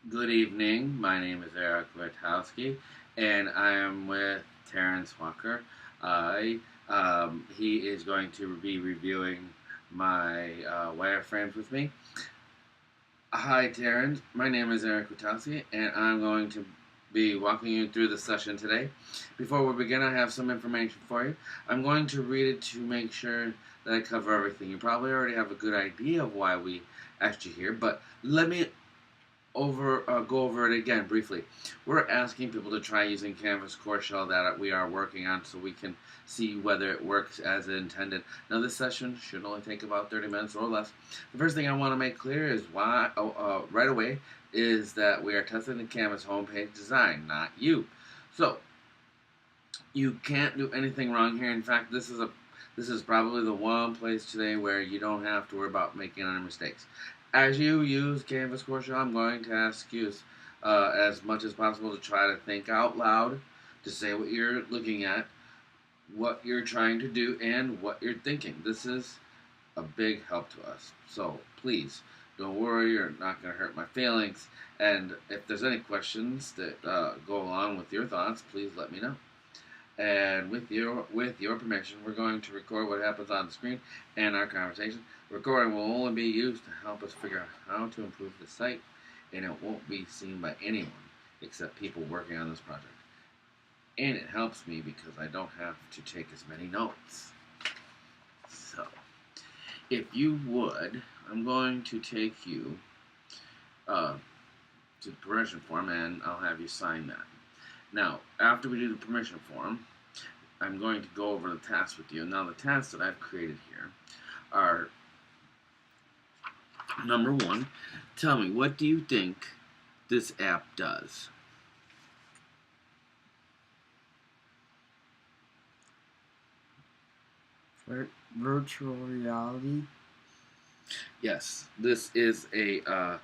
Good evening. My name is Eric Witowski, and I am with Terrence Walker. He is going to be reviewing my wireframes with me. Hi, Terrence. My name is Eric Witowski, and I'm going to be walking you through the session today. Before we begin, I have some information for you. I'm going to read it to make sure that I cover everything. You probably already have a good idea of why we asked you here, but let me go over it again briefly. We're asking people to try using Canvas Core Shell that we are working on so we can see whether it works as intended. Now this session should only take about 30 minutes or less. The first thing I want to make clear is right away is that we are testing the Canvas homepage design, not you. So you can't do anything wrong here. In fact, this is probably the one place today where you don't have to worry about making any mistakes. As you use Canvas Core Shell, I'm going to ask you as much as possible to try to think out loud, to say what you're looking at, what you're trying to do, and what you're thinking. This is a big help to us. So please, don't worry, you're not going to hurt my feelings. And if there's any questions that go along with your thoughts, please let me know. And with your permission, we're going to record what happens on the screen and our conversation. Recording will only be used to help us figure out how to improve the site, and it won't be seen by anyone except people working on this project. And it helps me because I don't have to take as many notes. So, if you would, I'm going to take you uh, to the permission form, and I'll have you sign that. Now, after we do the permission form, I'm going to go over the tasks with you. Now, the tasks that I've created here are number one, tell me, what do you think this app does? Virtual reality. Yes, this is a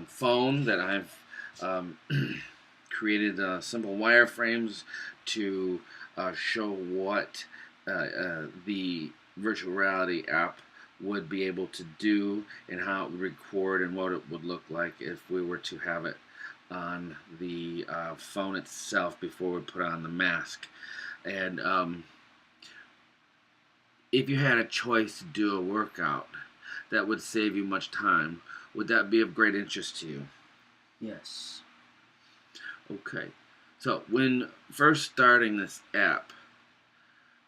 phone that I've created simple wireframes to show what the virtual reality app would be able to do and how it would record and what it would look like if we were to have it on the phone itself before we put on the mask. And if you had a choice to do a workout that would save you much time, would that be of great interest to you? Yes. Okay. So, when first starting this app,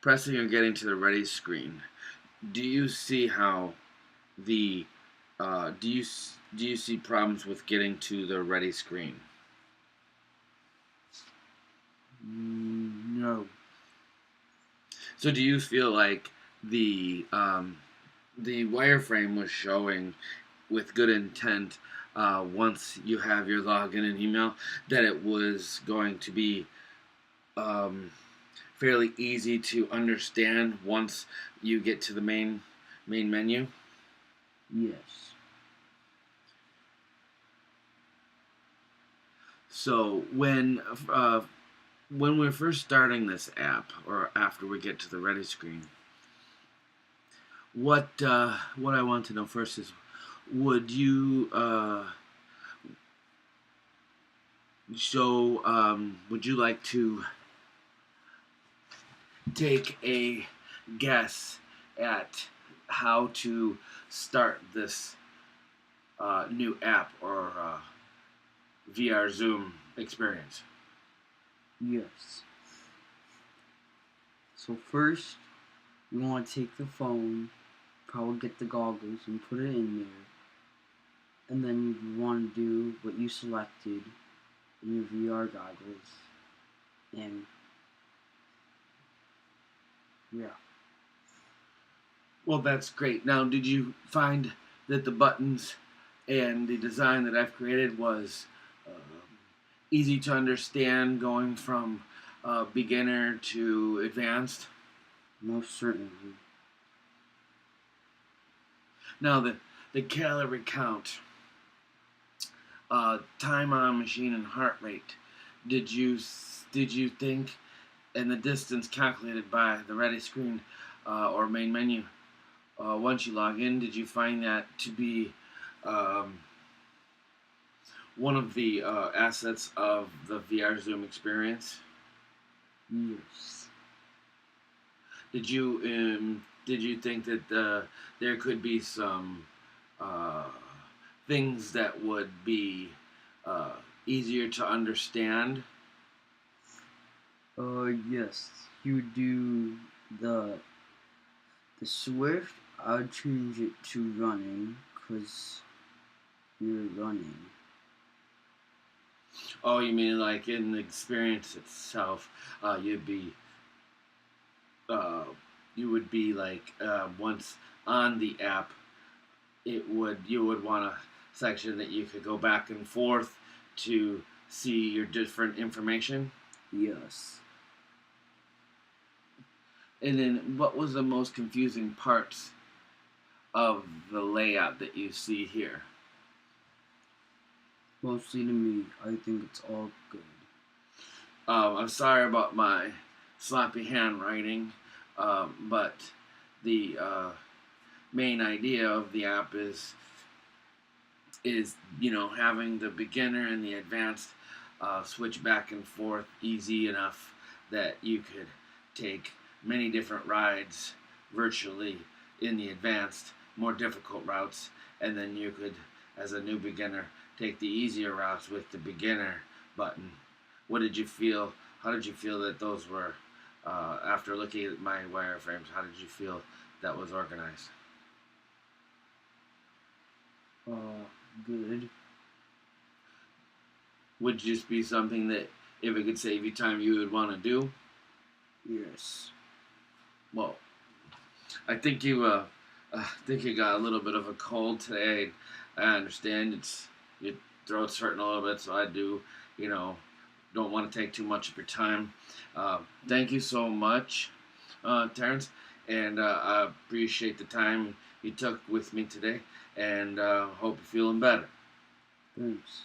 pressing or getting to the ready screen, do you see how the do you see problems with getting to the ready screen? No. So, do you feel like the wireframe was showing with good intent once you have your login and email that it was going to be um, fairly easy to understand once you get to the main menu? Yes. So when we're first starting this app, or after we get to the ready screen, what I want to know first is, would you would you like to take a guess at how to start this new app or VR Zoom experience? Yes. So first, you want to take the phone, probably get the goggles and put it in there, and then you want to do what you selected in your VR goggles, and yeah. Well, that's great. Now, did you find that the buttons and the design that I've created was easy to understand, going from beginner to advanced? Most certainly. Now, the calorie count, time on machine, and heart rate. Did you think, and the distance calculated by the ready screen or main menu, once you log in, did you find that to be um, one of the assets of the VR Zoom experience. Yes. Did you think that there could be some uh, things that would be uh, easier to understand? Yes. You do the the Swift. I'd change it to running, cause you're running. Oh, you mean like in the experience itself, you'd be uh, you would be like once on the app, you would want a section that you could go back and forth to see your different information. Yes. And then, what was the most confusing parts of the layout that you see here? Mostly to me, I think it's all good. I'm sorry about my sloppy handwriting, but the main idea of the app is having the beginner and the advanced switch back and forth easy enough that you could take many different rides virtually in the advanced, more difficult routes, and then you could, as a new beginner, take the easier routes with the beginner button. What did you feel? How did you feel that those were? After looking at my wireframes, how did you feel that was organized? Good. Would just be something that, if it could save you time, you would want to do? Yes. Well, I think you got a little bit of a cold today. I understand your throat's hurting a little bit, so I do, you know, don't want to take too much of your time. Thank you so much, Terrence, and I appreciate the time you took with me today, and hope you're feeling better. Thanks.